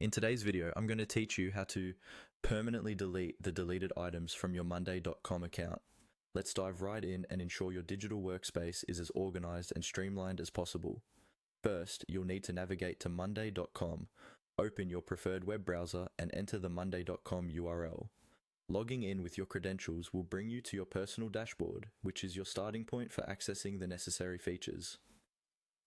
In today's video, I'm going to teach you how to permanently delete the deleted items from your monday.com account. Let's dive right in and ensure your digital workspace is as organized and streamlined as possible. First, you'll need to navigate to monday.com, open your preferred web browser and enter the monday.com URL. Logging in with your credentials will bring you to your personal dashboard, which is your starting point for accessing the necessary features.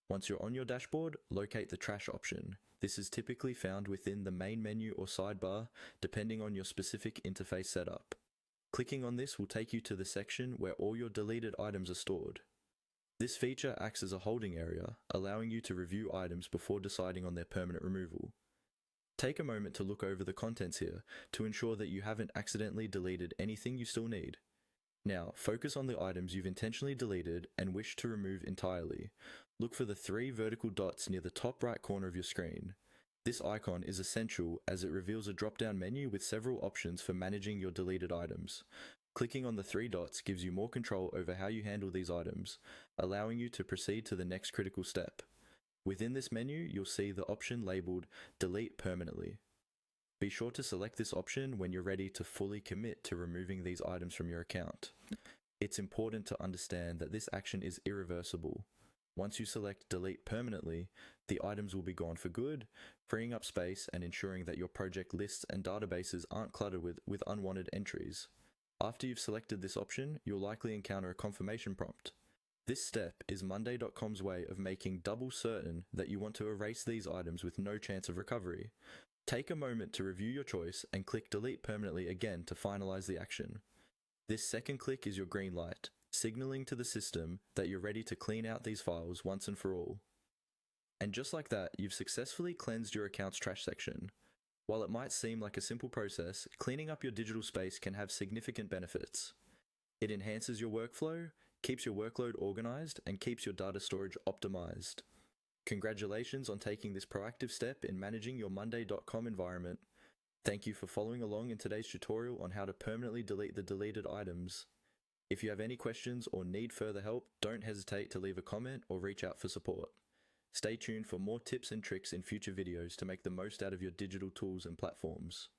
Once you're on your dashboard, locate the trash option. This is typically found within the main menu or sidebar, depending on your specific interface setup. Clicking on this will take you to the section where all your deleted items are stored. This feature acts as a holding area, allowing you to review items before deciding on their permanent removal. Take a moment to look over the contents here to ensure that you haven't accidentally deleted anything you still need. Now, focus on the items you've intentionally deleted and wish to remove entirely. Look for the 3 vertical dots near the top right corner of your screen. This icon is essential as it reveals a drop-down menu with several options for managing your deleted items. Clicking on the 3 dots gives you more control over how you handle these items, allowing you to proceed to the next critical step. Within this menu, you'll see the option labeled Delete Permanently. Be sure to select this option when you're ready to fully commit to removing these items from your account. It's important to understand that this action is irreversible. Once you select Delete Permanently, the items will be gone for good, freeing up space and ensuring that your project lists and databases aren't cluttered with unwanted entries. After you've selected this option, you'll likely encounter a confirmation prompt. This step is monday.com's way of making double certain that you want to erase these items with no chance of recovery. Take a moment to review your choice and click Delete Permanently again to finalize the action. This second click is your green light, signaling to the system that you're ready to clean out these files once and for all. And just like that, you've successfully cleansed your account's trash section. While it might seem like a simple process, cleaning up your digital space can have significant benefits. It enhances your workflow, keeps your workload organized, and keeps your data storage optimized. Congratulations on taking this proactive step in managing your monday.com environment. Thank you for following along in today's tutorial on how to permanently delete the deleted items. If you have any questions or need further help, don't hesitate to leave a comment or reach out for support. Stay tuned for more tips and tricks in future videos to make the most out of your digital tools and platforms.